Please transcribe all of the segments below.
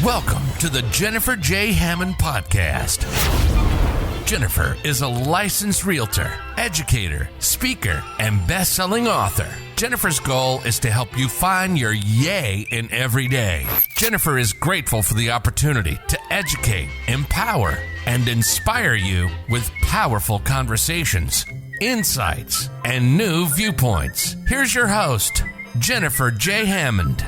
Welcome to the Jennifer J. Hammond Podcast. Jennifer is a licensed realtor, educator, speaker, and best-selling author. Jennifer's goal is to help you find your yay in every day. Jennifer is grateful for the opportunity to educate, empower, and inspire you with powerful conversations, insights, and new viewpoints. Here's your host, Jennifer J. Hammond.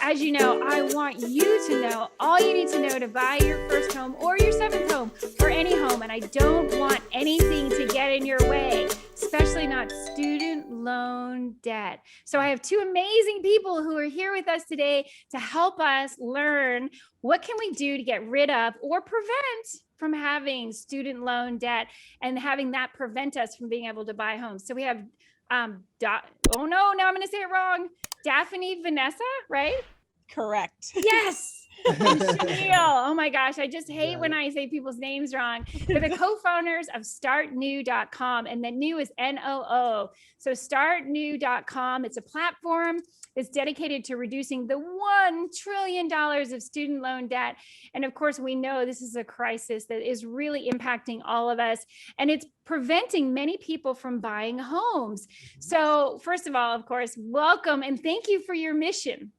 As you know, I want you to know all you need to know to buy your first home or your seventh home or any home. And I don't want anything to get in your way, especially not student loan debt. So I have two amazing people who are here with us today to help us learn what can we do to get rid of or prevent from having student loan debt and having that prevent us from being able to buy homes. So we have, now I'm going to say it wrong. Daphne, Vanessa, right? Correct. Yes. And Shamil. Oh my gosh. I just hate when I say people's names wrong. They're the co-founders of startnew.com, and the new is NOO. So startnew.com, it's a platform that's dedicated to reducing the $1 trillion of student loan debt. And of course, we know this is a crisis that is really impacting all of us, and it's preventing many people from buying homes. So first of all, of course, welcome and thank you for your mission.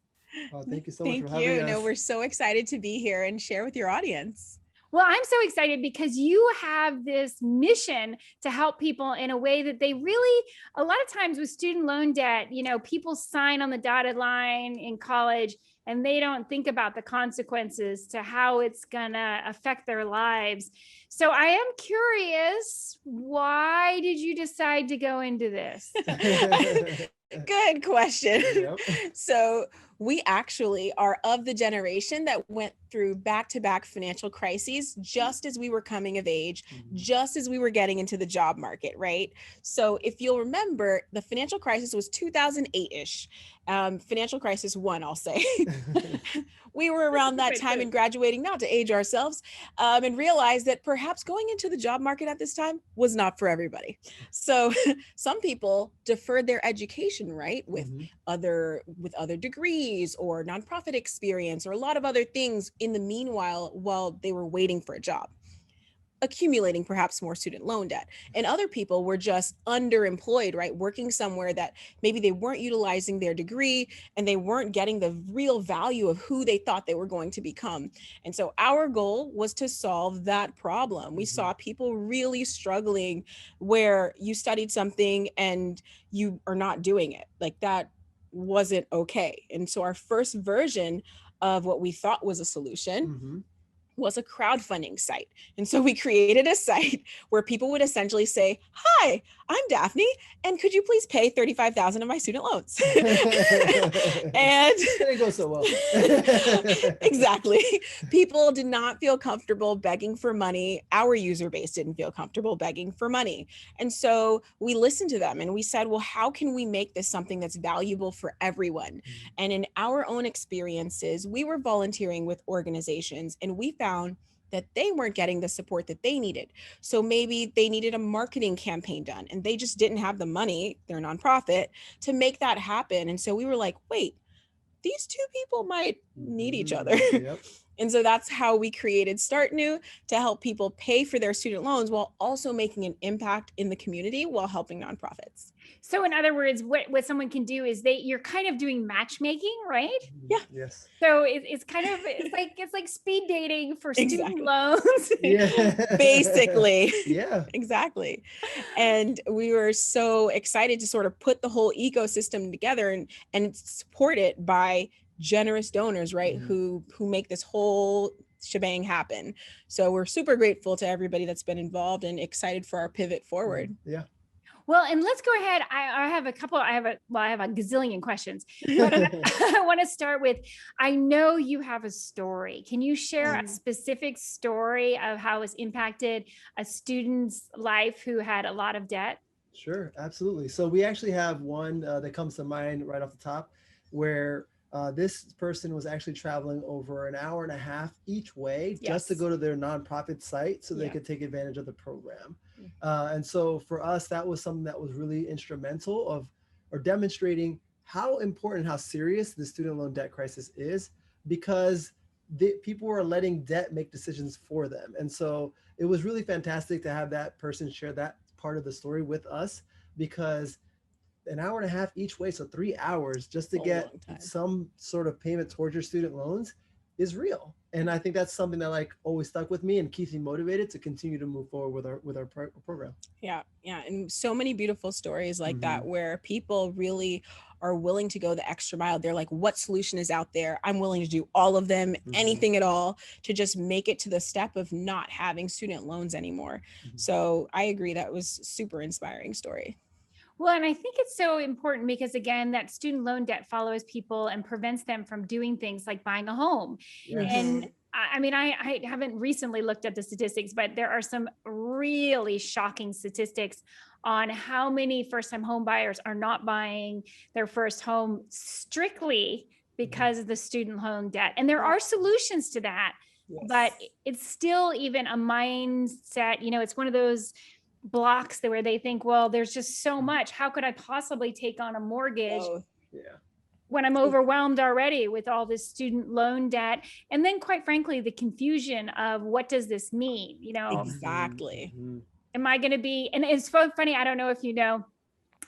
Oh, thank you so much for having Thank you. us. No, we're so excited to be here and share with your audience. Well, I'm so excited because you have this mission to help people in a way that they really, a lot of times with student loan debt, you know, people sign on the dotted line in college and they don't think about the consequences to how it's gonna affect their lives. So I am curious, why did you decide to go into this? Good question. Yep. So we actually are of the generation that went through back-to-back financial crises just as we were coming of age, just as we were getting into the job market, right? So if you'll remember, the financial crisis was 2008-ish. Financial crisis one, I'll say. We were around that time and graduating, not to age ourselves, and realized that perhaps going into the job market at this time was not for everybody. So some people deferred their education, right? With other degrees or nonprofit experience or a lot of other things in the meanwhile, while they were waiting for a job, accumulating perhaps more student loan debt. And other people were just underemployed, right? Working somewhere that maybe they weren't utilizing their degree and they weren't getting the real value of who they thought they were going to become. And so our goal was to solve that problem. We saw people really struggling where you studied something and you are not doing it. Like that wasn't okay. And so our first version of what we thought was a solution was a crowdfunding site. And so we created a site where people would essentially say, "Hi, I'm Daphne, and could you please pay $35,000 of my student loans?" And it didn't go so well. Exactly. People did not feel comfortable begging for money. Our user base didn't feel comfortable begging for money. And so we listened to them and we said, well, how can we make this something that's valuable for everyone? And in our own experiences, we were volunteering with organizations and we found that they weren't getting the support that they needed. So maybe they needed a marketing campaign done and they just didn't have the money, their nonprofit, to make that happen. And so we were like, wait, these two people might need each other. Yep. And so that's how we created Start New, to help people pay for their student loans while also making an impact in the community while helping nonprofits. So in other words, what someone can do is you're kind of doing matchmaking, right? Yeah. Yes. So it's like speed dating for student loans. Yeah. Basically. Yeah. Exactly. And we were so excited to sort of put the whole ecosystem together and support it by generous donors, right? Who make this whole shebang happen. So we're super grateful to everybody that's been involved and excited for our pivot forward. Yeah. Well, and let's go ahead. I have a gazillion questions, but I want to start with, I know you have a story. Can you share a specific story of how it's impacted a student's life who had a lot of debt? Sure. Absolutely. So we actually have one that comes to mind right off the top where This person was actually traveling over an hour and a half each way just to Yes. go to their nonprofit site so they Yeah. could take advantage of the program. And so for us, that was something that was really instrumental of, or demonstrating how important, how serious the student loan debt crisis is, because people are letting debt make decisions for them. And so it was really fantastic to have that person share that part of the story with us, because an hour and a half each way, so 3 hours just to get some sort of payment towards your student loans is real. And I think that's something that like always stuck with me and keeps me motivated to continue to move forward with our program. Yeah. And so many beautiful stories like that, where people really are willing to go the extra mile. They're like, what solution is out there? I'm willing to do all of them, anything at all, to just make it to the step of not having student loans anymore. So I agree. That was super inspiring story. Well, and I think it's so important because, again, that student loan debt follows people and prevents them from doing things like buying a home. Yes. And I mean, I haven't recently looked at the statistics, but there are some really shocking statistics on how many first-time home buyers are not buying their first home strictly because of the student loan debt. And there are solutions to that, but it's still even a mindset, you know, it's one of those blocks where they think, well, there's just so much. How could I possibly take on a mortgage when I'm overwhelmed already with all this student loan debt? And then quite frankly, the confusion of what does this mean? You know, Exactly. am I going to be, and it's so funny. I don't know if you know,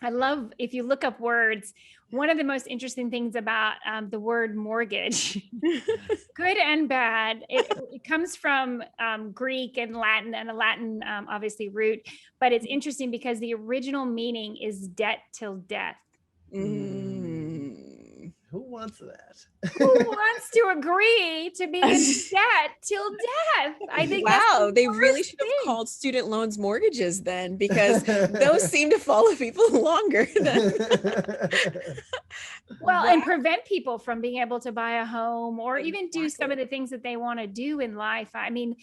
I love, if you look up words, one of the most interesting things about the word mortgage, good and bad, it comes from Greek and Latin, and a Latin obviously root, but it's interesting because the original meaning is debt till death. Who wants that? Who wants to agree to be in debt till death? I think wow, they really should have called student loans mortgages then, because those seem to follow people longer than and prevent people from being able to buy a home or even do some of the things that they want to do in life. I mean,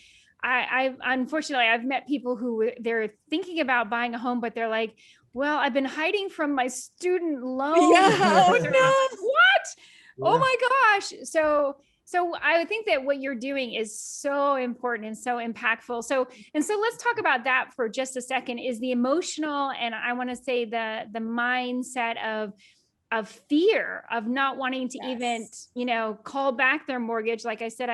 I unfortunately, I've met people who they're thinking about buying a home, but they're like, well, I've been hiding from my student loan. Oh no. What? Oh my gosh. So I think that what you're doing is so important and so impactful. So let's talk about that for just a second, is the emotional, and I want to say the mindset of fear of not wanting to even, you know, call back their mortgage. Like I said,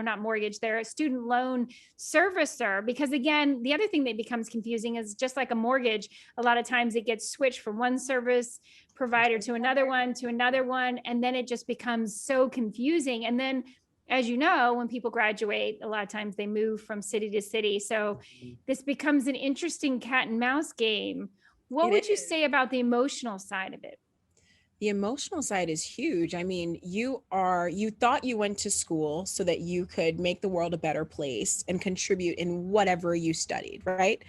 not mortgage, their student loan servicer, because again, the other thing that becomes confusing is just like a mortgage, a lot of times it gets switched from one service provider to another one, and then it just becomes so confusing. And then, as you know, when people graduate, a lot of times they move from city to city. So this becomes an interesting cat and mouse game. What would you say about the emotional side of it? The emotional side is huge. I mean, you thought you went to school so that you could make the world a better place and contribute in whatever you studied, right?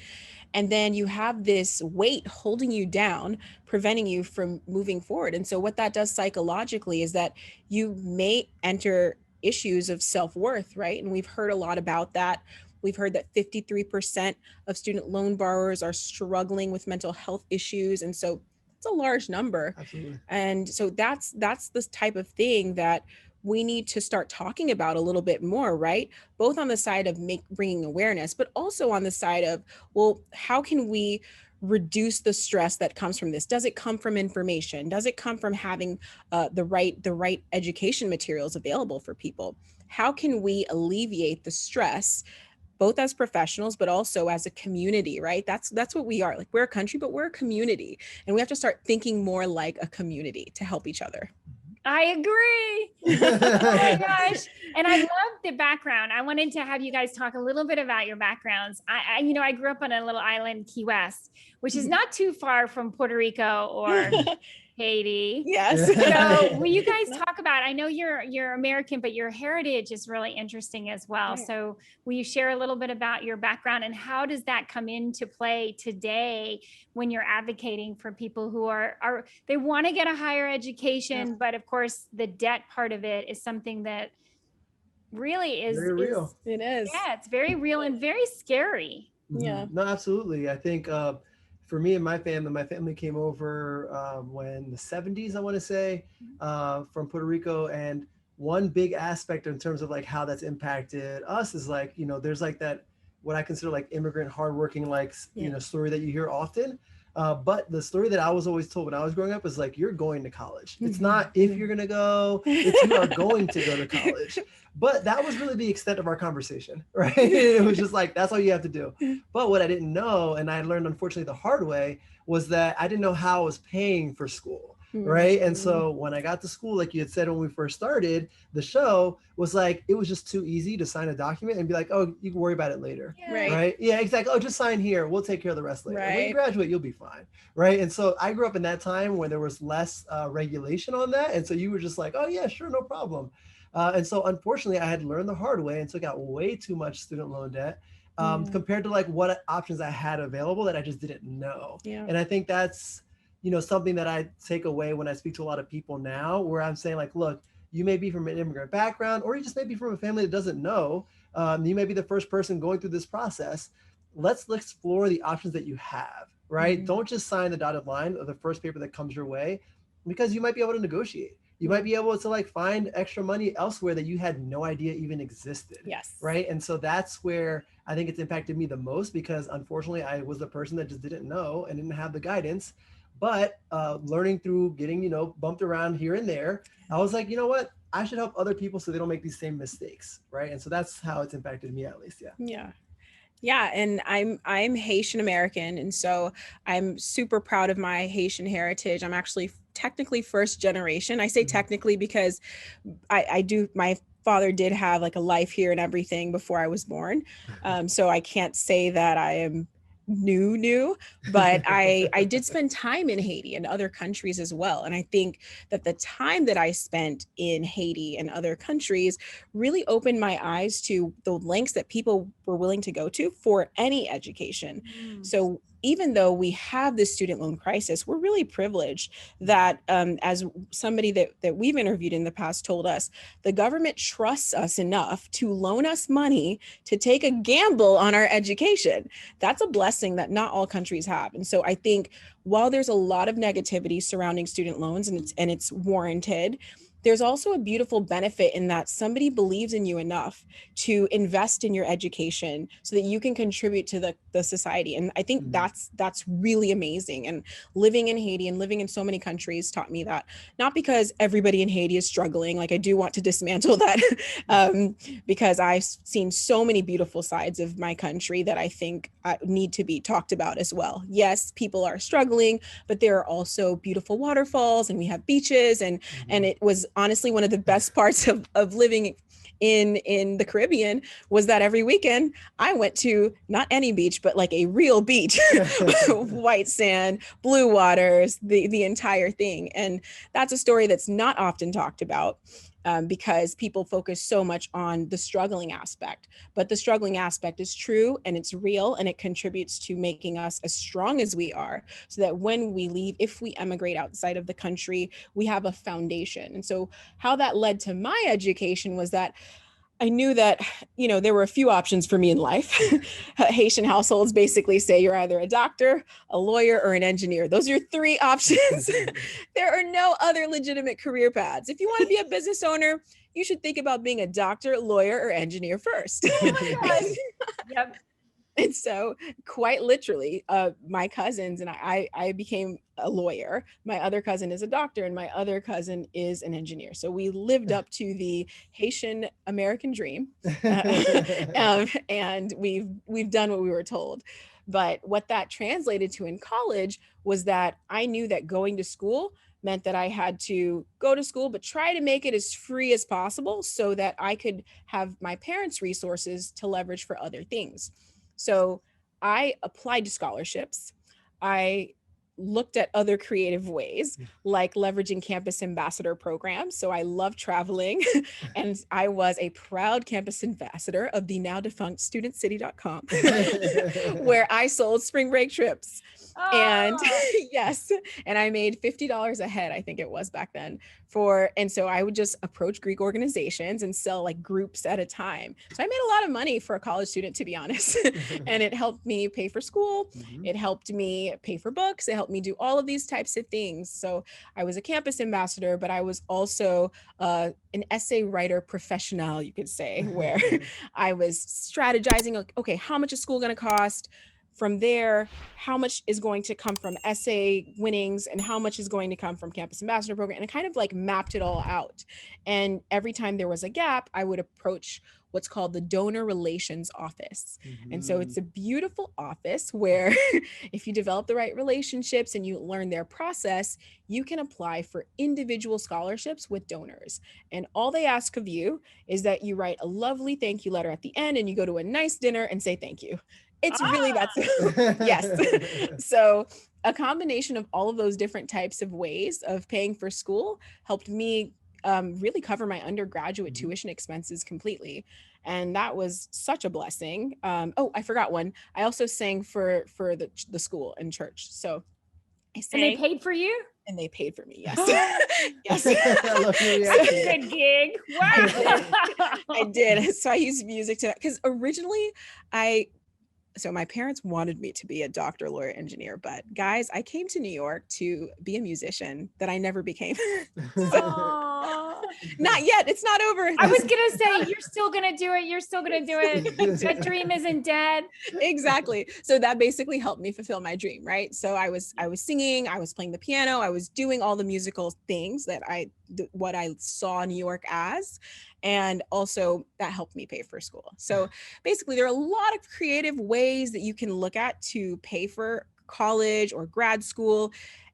And then you have this weight holding you down, preventing you from moving forward. And so what that does psychologically is that you may enter issues of self-worth, right? And we've heard a lot about that. We've heard that 53% of student loan borrowers are struggling with mental health issues. And so it's a large number. Absolutely. And so that's the type of thing that we need to start talking about a little bit more, right? Both on the side of bringing awareness, but also on the side of, well, how can we reduce the stress that comes from this? Does it come from information? Does it come from having the right education materials available for people? How can we alleviate the stress, both as professionals, but also as a community, right? That's what we are. Like, we're a country, but we're a community, and we have to start thinking more like a community to help each other. I agree. Oh my gosh. And I love the background. I wanted to have you guys talk a little bit about your backgrounds. I grew up on a little island, Key West, which is not too far from Puerto Rico or Haiti. Yes. So will you guys talk about, I know you're American, but your heritage is really interesting as well. Right. So will you share a little bit about your background and how does that come into play today when you're advocating for people who are they want to get a higher education, but of course the debt part of it is something that really is very real. It is. Yeah, it's very real and very scary. Yeah. No, absolutely. I think for me and my family came over when the 70s, I want to say, from Puerto Rico. And one big aspect in terms of like how that's impacted us is like, you know, there's like that, what I consider like immigrant hardworking, like, you know, story that you hear often. But the story that I was always told when I was growing up is like, you're going to college. It's not if you're going to go, it's you are going to go to college. But that was really the extent of our conversation, right? It was just like, that's all you have to do. But what I didn't know, and I learned unfortunately the hard way, was that I didn't know how I was paying for school. Right. And so when I got to school, like you had said, when we first started the show, was like, it was just too easy to sign a document and be like, oh, you can worry about it later. Right. Yeah, exactly. Oh, just sign here. We'll take care of the rest later. When you graduate, you'll be fine. Right. And so I grew up in that time where there was less regulation on that. And so you were just like, oh, yeah, sure. No problem. And so unfortunately, I had learned the hard way. And so I got way too much student loan debt compared to like what options I had available that I just didn't know. And I think that's, you know, something that I take away when I speak to a lot of people now, where I'm saying like, look, you may be from an immigrant background, or you just may be from a family that doesn't know. You may be the first person going through this process. Let's explore the options that you have, right? Don't just sign the dotted line of the first paper that comes your way, because you might be able to negotiate. You might be able to like find extra money elsewhere that you had no idea even existed. Right. And so that's where I think it's impacted me the most, because unfortunately I was the person that just didn't know and didn't have the guidance. But learning through getting, you know, bumped around here and there, I was like, you know what, I should help other people so they don't make these same mistakes. Right. And so that's how it's impacted me, at least. Yeah. And I'm Haitian American. And so I'm super proud of my Haitian heritage. I'm actually technically first generation. I say technically because my father did have like a life here and everything before I was born. So I can't say that I am new, but I did spend time in Haiti and other countries as well. And I think that the time that I spent in Haiti and other countries really opened my eyes to the lengths that people were willing to go to for any education. So even though we have this student loan crisis, we're really privileged that as somebody that we've interviewed in the past told us, the government trusts us enough to loan us money to take a gamble on our education. That's a blessing that not all countries have. And so I think while there's a lot of negativity surrounding student loans and it's warranted, there's also a beautiful benefit in that somebody believes in you enough to invest in your education so that you can contribute to the society. And I think that's really amazing. And living in Haiti and living in so many countries taught me that, not because everybody in Haiti is struggling. Like, I do want to dismantle that because I've seen so many beautiful sides of my country that I think need to be talked about as well. Yes, people are struggling, but there are also beautiful waterfalls and we have beaches and it was honestly one of the best parts of living in the Caribbean was that every weekend I went to not any beach, but like a real beach, white sand, blue waters, the entire thing. And that's a story that's not often talked about because people focus so much on the struggling aspect, but the struggling aspect is true and it's real and it contributes to making us as strong as we are so that when we leave, if we emigrate outside of the country, we have a foundation. And so how that led to my education was that I knew that, you know, there were a few options for me in life. Haitian households basically say you're either a doctor, a lawyer, or an engineer. Those are your three options. There are no other legitimate career paths. If you want to be a business owner, you should think about being a doctor, lawyer, or engineer first. Yep. And so quite literally, my cousins and I became a lawyer. My other cousin is a doctor and my other cousin is an engineer. So we lived up to the Haitian American dream. And we've done what we were told. But what that translated to in college was that I knew that going to school meant that I had to go to school, but try to make it as free as possible so that I could have my parents' resources to leverage for other things. So I applied to scholarships. I looked at other creative ways, like leveraging campus ambassador programs. So I love traveling and I was a proud campus ambassador of the now defunct studentcity.com where I sold spring break trips. And yes, and I made $50 a head, I think it was back then and so I would just approach Greek organizations and sell like groups at a time. So I made a lot of money for a college student, to be honest. And it helped me pay for school. It helped me pay for books. It helped me do all of these types of things. So I was a campus ambassador, but I was also an essay writer professional, you could say, where I was strategizing, okay, how much is school going to cost? From there, how much is going to come from essay winnings and how much is going to come from campus ambassador program? And I kind of like mapped it all out. And every time there was a gap, I would approach what's called the donor relations office. And so it's a beautiful office where if you develop the right relationships and you learn their process, you can apply for individual scholarships with donors. And all they ask of you is that you write a lovely thank you letter at the end and you go to a nice dinner and say thank you. It's really that simple. Yes. So a combination of all of those different types of ways of paying for school helped me really cover my undergraduate tuition expenses completely. And that was such a blessing. Oh, I forgot one. I also sang for the school and church. So I sang. And they paid for you? And they paid for me. Yes. Yes. That's a good gig. Wow. I did. So I used music to, because originally so my parents wanted me to be a doctor, lawyer, engineer, but guys, I came to New York to be a musician that I never became. Not yet. It's not over. I was going to say, you're still going to do it. You're still going to do it. That dream isn't dead. Exactly. So that basically helped me fulfill my dream, right? So I was singing, I was playing the piano, I was doing all the musical things that what I saw New York as. And also that helped me pay for school. So basically there are a lot of creative ways that you can look at to pay for college or grad school.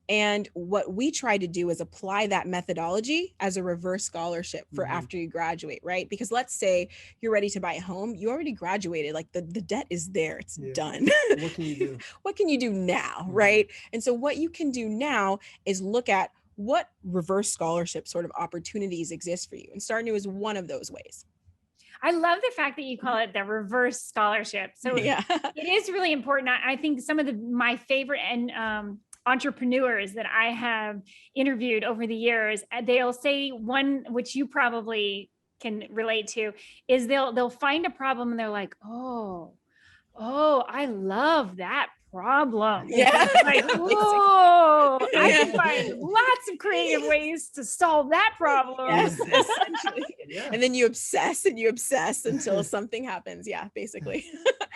And what we try to do is apply that methodology as a reverse scholarship for after you graduate, right? Because let's say you're ready to buy a home, you already graduated, like the debt is there, it's done. What can you do? What can you do now, right? And so what you can do now is look at what reverse scholarship sort of opportunities exist for you. And Start New is one of those ways. I love the fact that you call it the reverse scholarship. So it is really important. I think some of my favorite entrepreneurs that I have interviewed over the years, they'll say one, which you probably can relate to, is they'll find a problem and they're like, oh, I love that problem. Yeah. Like, whoa, I can find lots of creative ways to solve that problem. Yes, essentially. And then you obsess until something happens. Yeah, basically.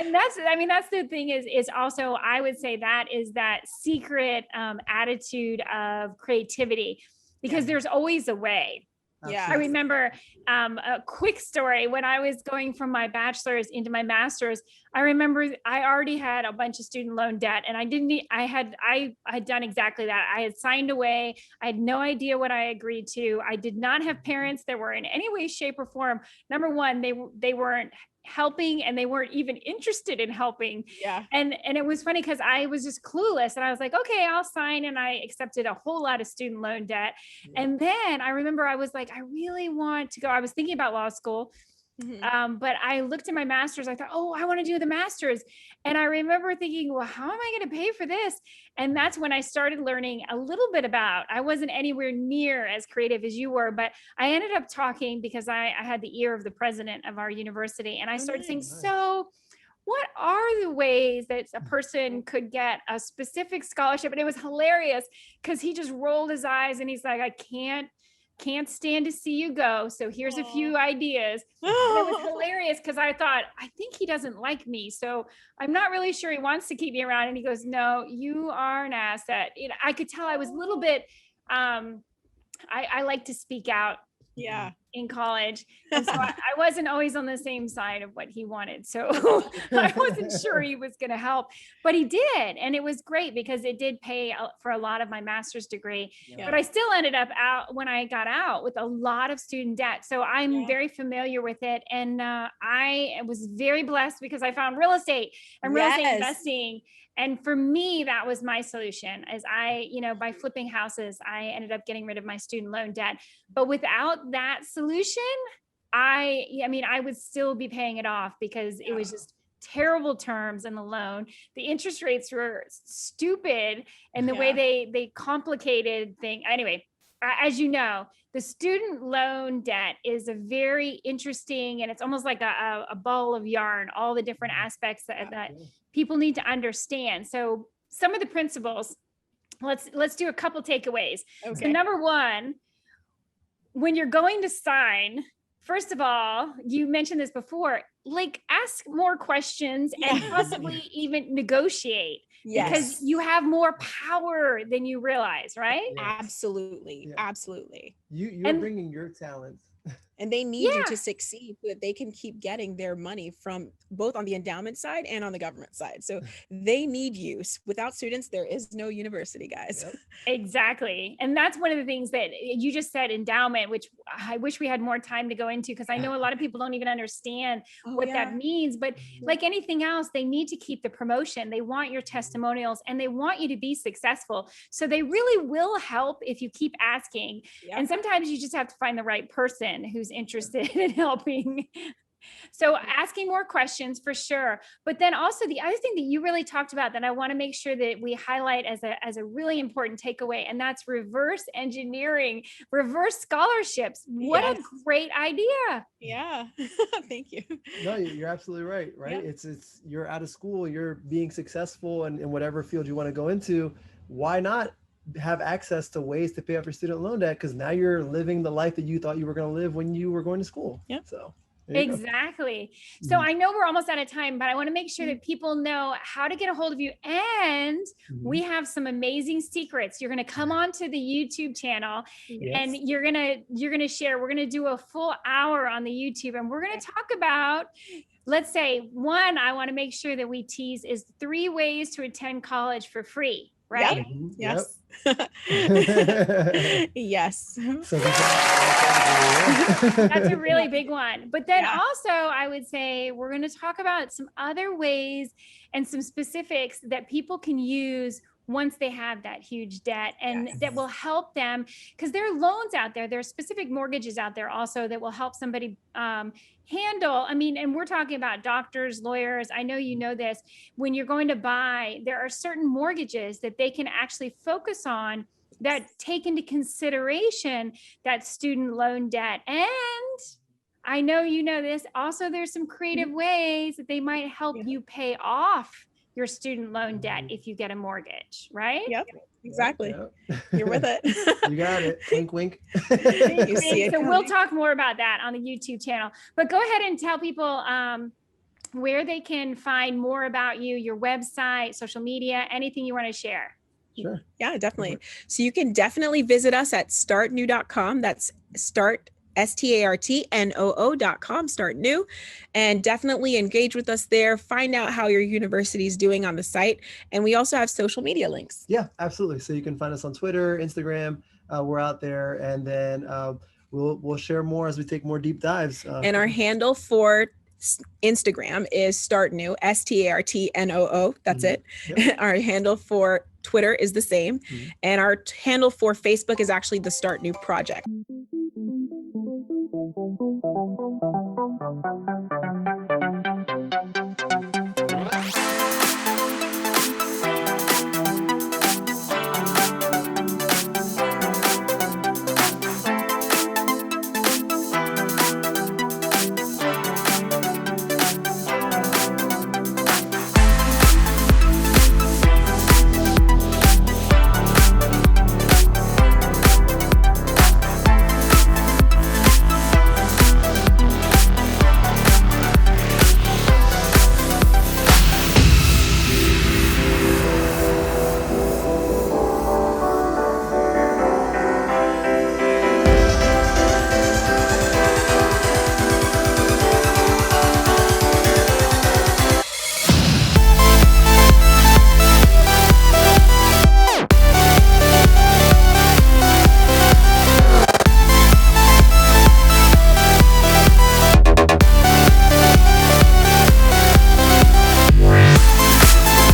And that's the thing is also, I would say that is that secret attitude of creativity, because there's always a way. Yeah. I remember a quick story when I was going from my bachelor's into my master's. I remember I already had a bunch of student loan debt, and I had done exactly that. I had signed away. I had no idea what I agreed to. I did not have parents that were in any way, shape, or form. Number one, they weren't helping, and they weren't even interested in helping. Yeah. And it was funny because I was just clueless, and I was like, okay, I'll sign. And I accepted a whole lot of student loan debt. Yeah. And then I remember I was like, I really want to go. I was thinking about law school. But I looked at my master's. I thought, I want to do the master's. And I remember thinking, well, how am I going to pay for this? And that's when I started learning a little bit I wasn't anywhere near as creative as you were, but I ended up talking because I had the ear of the president of our university. And I started saying, so what are the ways that a person could get a specific scholarship? And it was hilarious because he just rolled his eyes and he's like, I can't stand to see you go. So here's a few ideas. And it was hilarious because I thought, I think he doesn't like me. So I'm not really sure he wants to keep me around. And he goes, no, you are an asset. I could tell I was a little bit, I like to speak out. Yeah. in college. And so I wasn't always on the same side of what he wanted. So I wasn't sure he was going to help, but he did. And it was great because it did pay for a lot of my master's degree, but I still ended up out when I got out with a lot of student debt. So I'm very familiar with it. And I was very blessed because I found real estate and real estate investing. And for me, that was my solution as by flipping houses, I ended up getting rid of my student loan debt. But without that solution, I would still be paying it off because it was just terrible terms in the loan. The interest rates were stupid and the way they complicated thing. Anyway, as you know, the student loan debt is a very interesting, and it's almost like a ball of yarn, all the different aspects that people need to understand. So some of the principles, let's do a couple takeaways. Okay. So number one, when you're going to sign, first of all, you mentioned this before, like ask more questions and possibly even negotiate. Yes. Because you have more power than you realize, right? Yes. Absolutely. Yeah. Absolutely. You're bringing your talents. And they need you to succeed so that they can keep getting their money from both on the endowment side and on the government side. So they need you. Without students, there is no university, guys. Yep. Exactly. And that's one of the things that you just said, endowment, which I wish we had more time to go into, because I know a lot of people don't even understand what that means. But like anything else, they need to keep the promotion. They want your testimonials and they want you to be successful. So they really will help if you keep asking. Yep. And sometimes you just have to find the right person who's interested in helping. So asking more questions for sure. But then also the other thing that you really talked about that I want to make sure that we highlight as a really important takeaway, and that's reverse engineering, reverse scholarships. What a great idea. Yeah. Thank you. No, you're absolutely right. Right. Yeah. It's you're out of school, you're being successful in whatever field you want to go into. Why not have access to ways to pay off your student loan debt? Because now you're living the life that you thought you were going to live when you were going to school. Yeah. So exactly. So I know we're almost out of time, but I want to make sure that people know how to get a hold of you. And we have some amazing secrets. You're going to come onto the YouTube channel and you're going to share, we're going to do a full hour on the YouTube, and we're going to talk about, let's say, one, I want to make sure that we tease is 3 ways to attend college for free. Right? Yep. Yes. Yes. That's a really big one. But then also I would say we're going to talk about some other ways and some specifics that people can use once they have that huge debt, and that will help them, because there are loans out there. There are specific mortgages out there also that will help somebody handle. I mean, and we're talking about doctors, lawyers. I know you know this. When you're going to buy, there are certain mortgages that they can actually focus on that take into consideration that student loan debt. And I know you know this. Also, there's some creative ways that they might help you pay off your student loan debt if you get a mortgage, right? Yep, exactly. Yep. You're with it. You got it. Wink, wink. You see it. So we'll talk more about that on the YouTube channel. But go ahead and tell people where they can find more about you, your website, social media, anything you want to share. Sure. Yeah, definitely. So you can definitely visit us at startnew.com. That's startnoo.com, start new, and definitely engage with us there. Find out how your university is doing on the site. And we also have social media links. Yeah, absolutely. So you can find us on Twitter, Instagram. We're out there, and then we'll share more as we take more deep dives. And our handle for Instagram is startnoo, STARTNOO. That's it. Yep. Our handle for Twitter is the same. And our handle for Facebook is actually the Start New Project.